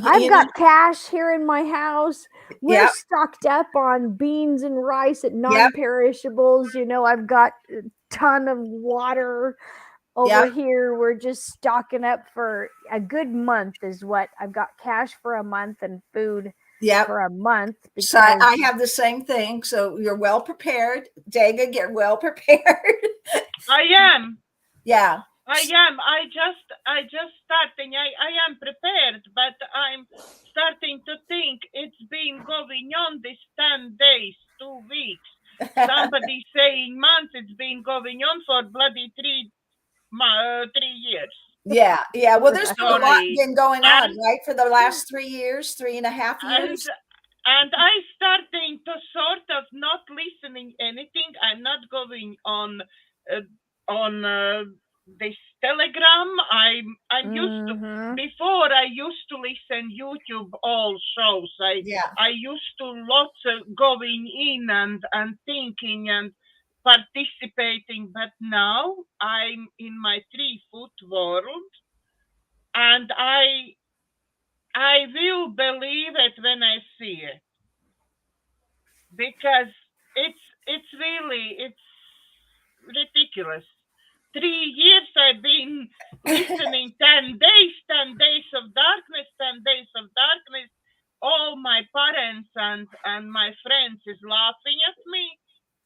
I've you know, got cash here in my house. We're yep, stocked up on beans and rice at yep, non-perishables. I've got a ton of water over yep, here. We're just stocking up for a good month is what I've got, cash for a month and food yep. for a month So because I have the same thing. So you're well prepared. Daiga, get well prepared. I am. Yeah. I am. I just starting. I am prepared, but I'm starting to think it's been going on this 10 days, 2 weeks. Somebody saying months. It's been going on for bloody 3 years. Yeah. Yeah. Well, there's been a lot Sorry. been going on, And right? For the last 3 years, 3.5 years. and I starting to sort of not listening anything. I'm not going uh, on this Telegram. I'm used to. mm-hmm. Before I used to listen YouTube all shows. Yeah. I used to lots of going in and thinking and participating, but now I'm in my 3-foot world, and I will believe it when I see it, because it's really it's ridiculous. 3 years I've been listening. 10 days of darkness, 10 days of darkness. All my parents and my friends is laughing at me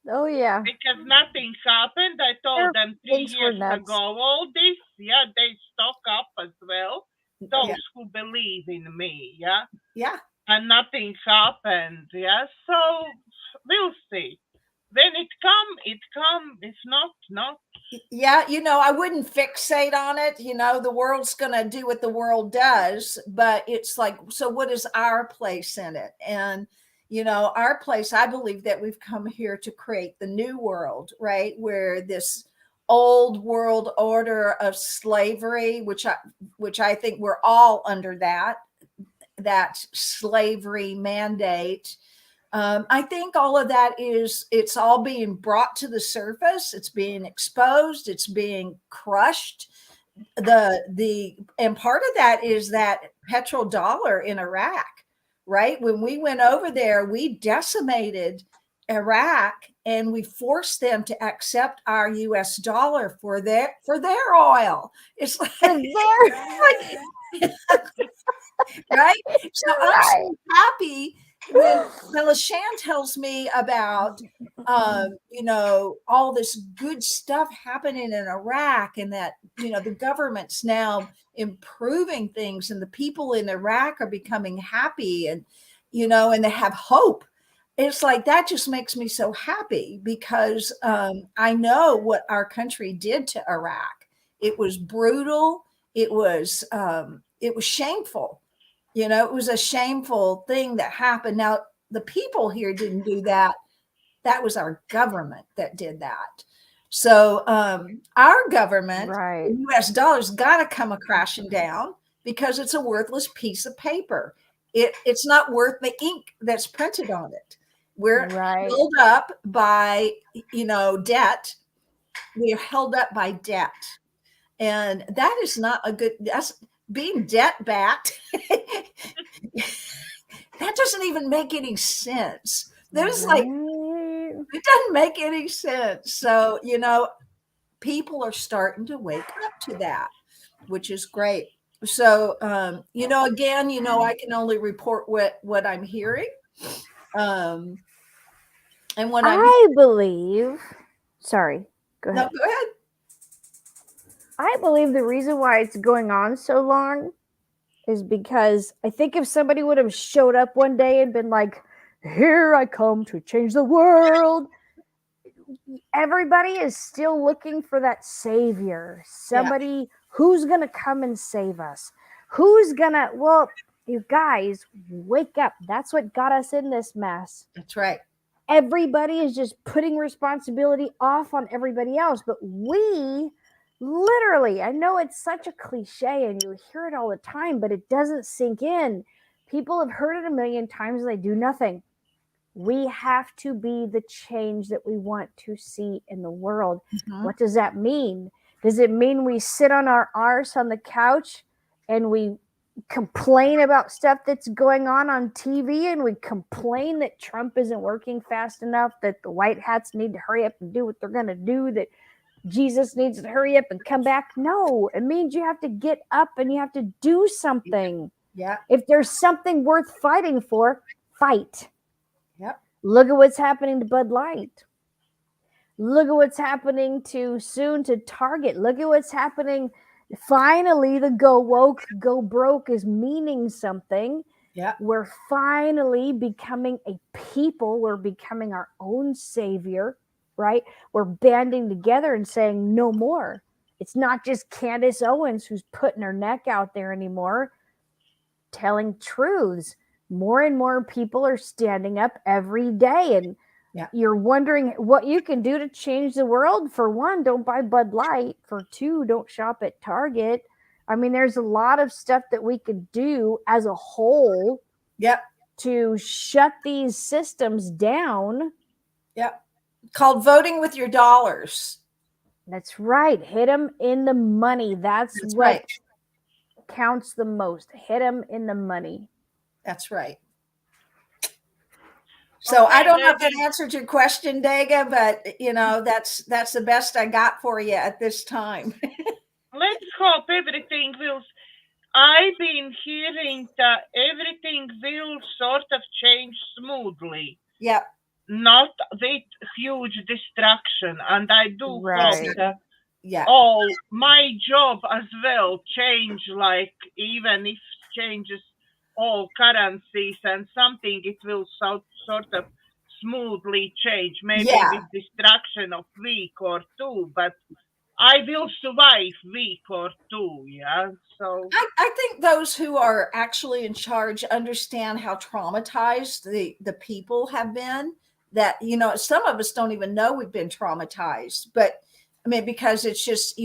Oh yeah, because nothing happened. I their told them three thinks we're years nuts. ago all this. Yeah, they stock up as well. Yeah. Those who believe in me, yeah. Yeah. And nothing happened, yeah. So we'll see. When it come. If not, not. Yeah, I wouldn't fixate on it. The world's going to do what the world does, but it's like, so what is our place in it? And, our place, I believe that we've come here to create the new world, right? Where this old world order of slavery, which I think we're all under that slavery mandate. I think all of that it's all being brought to the surface. It's being exposed. It's being crushed. And part of that is that petrodollar in Iraq, right? When we went over there, we decimated Iraq and we forced them to accept our US dollar for their oil. It's like, right? So I'm so happy when Alisha Ann tells me about all this good stuff happening in Iraq, and that the government's now improving things, and the people in Iraq are becoming happy, and and they have hope. It's like that just makes me so happy, because I know what our country did to Iraq. It was brutal. It was shameful. It was a shameful thing that happened. Now, the people here didn't do that. That was our government that did that. So our government, Right. the US dollar's got to come a crashing down, because it's a worthless piece of paper. It's not worth the ink that's printed on it. We're Right. held up by, debt. We're held up by debt. And that is not a good, that's being debt backed. That doesn't even make any sense. There's like, it doesn't make any sense. So, people are starting to wake up to that, which is great. So, again, I can only report what I'm hearing. And when I believe, sorry, go ahead. No, go ahead. I believe the reason why it's going on so long is because I think if somebody would have showed up one day and been like, "Here I come to change the world," everybody is still looking for that savior, somebody who's going to come and save us. Who's going to, well, you guys, wake up. That's what got us in this mess. That's right. Everybody is just putting responsibility off on everybody else, but we literally, I know it's such a cliche and you hear it all the time, but it doesn't sink in. People have heard it a million times and they do nothing. We have to be the change that we want to see in the world. Mhm. What does that mean? Does it mean we sit on our arse on the couch and we complain about stuff that's going on TV, and we complain that Trump isn't working fast enough, that the white hats need to hurry up and do what they're going to do, that Jesus needs to hurry up and come back? No, it means you have to get up and you have to do something. Yeah. If there's something worth fighting for, fight. Yep. Look at what's happening to Bud Light. Look at what's happening soon to Target. Look at what's happening. Finally, the go woke, go broke is meaning something. Yeah. We're finally becoming a people. We're becoming our own savior, right? We're banding together and saying no more. It's not just Candace Owens who's putting her neck out there anymore, telling truths. More and more people are standing up every day, and you're wondering what you can do to change the world. For one, don't buy Bud Light. For two, don't shop at Target. I mean, there's a lot of stuff that we could do as a whole to shut these systems down. Yep. Called voting with your dollars. That's right. Hit them in the money. That's what right. counts the most. Hit them in the money. That's right. So I don't know if that answered your question, Daiga, but that's the best I got for you at this time. Let's hope everything will. I've been hearing that everything will sort of change smoothly. Yep. Not with huge distraction, and I do hope that my job as well change, like even if changes all currencies and something, it will sort of smoothly change, maybe with distraction of week or two, but I will survive week or two. So I think those who are actually in charge understand how traumatized the people have been, that some of us don't even know we've been traumatized, but I mean, because it's just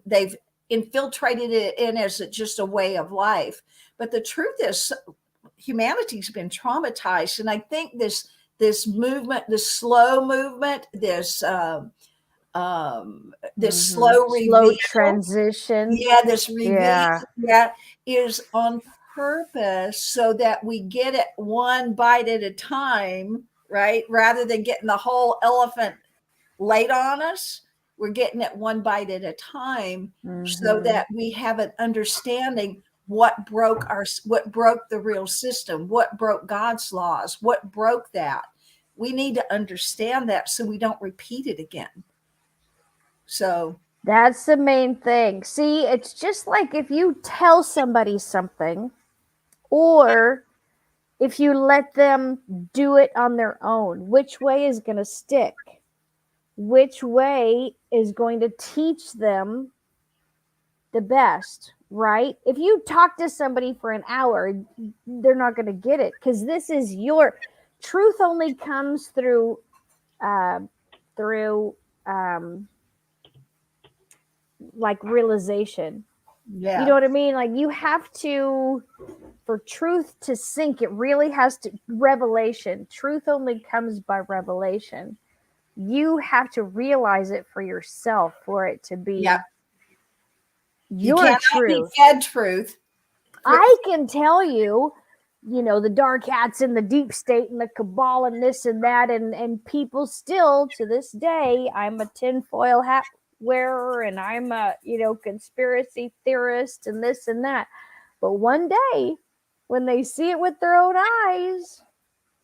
they've infiltrated it in as just a way of life. But the truth is, humanity's been traumatized, and I think this movement, this slow movement, this slow transition, this reveal, is on purpose so that we get it one bite at a time, right? Rather than getting the whole elephant laid on us, we're getting it one bite at a time, so that we have an understanding what broke the real system, what broke God's laws, what broke that. We need to understand that so we don't repeat it again. So that's the main thing. See, it's just like if you tell somebody something, or if you let them do it on their own, which way is going to stick? Which way is going to teach them the best, right? If you talk to somebody for an hour, they're not going to get it, because this is your truth. Only comes through like realization. You know what I mean? Like, you have to, for truth to sink, it really has to, revelation. Truth only comes by revelation. You have to realize it for yourself for it to be your truth. Be fed truth. I can tell you, the dark hats and the deep state and the cabal and this and that, and people still to this day, I'm a tinfoil hat wearer and I'm a, conspiracy theorist and this and that. But one day, when they see it with their own eyes,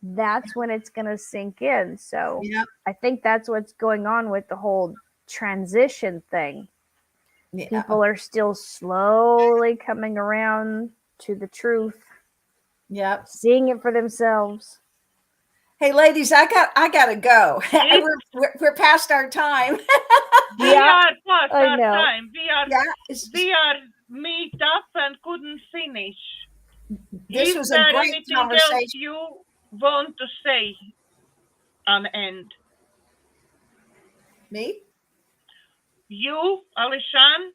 that's when it's going to sink in. So I think that's what's going on with the whole transition thing. People are still slowly coming around to the truth. Seeing it for themselves. Hey, ladies, I gotta go. We're past our time. We are past our time. We are meet up and couldn't finish. This was a great conversation. Else you want to say on end? Me? You, Alisha?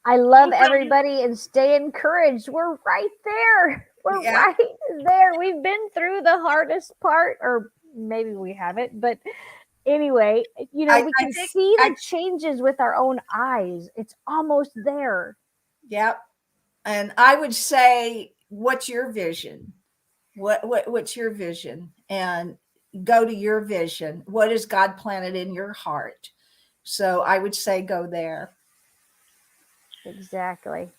I love everybody and stay encouraged. We're right there. We're right been there. We've been through the hardest part, or maybe we haven't, but anyway, we can see the changes with our own eyes. It's almost there. Yep. And I would say, what's your vision? What's your vision? And go to your vision. What has God planted in your heart? So I would say go there. Exactly.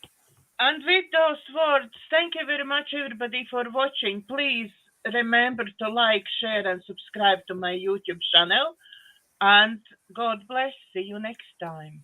And with those words, thank you very much, everybody, for watching. Please remember to like, share, and subscribe to my YouTube channel. And God bless. See you next time.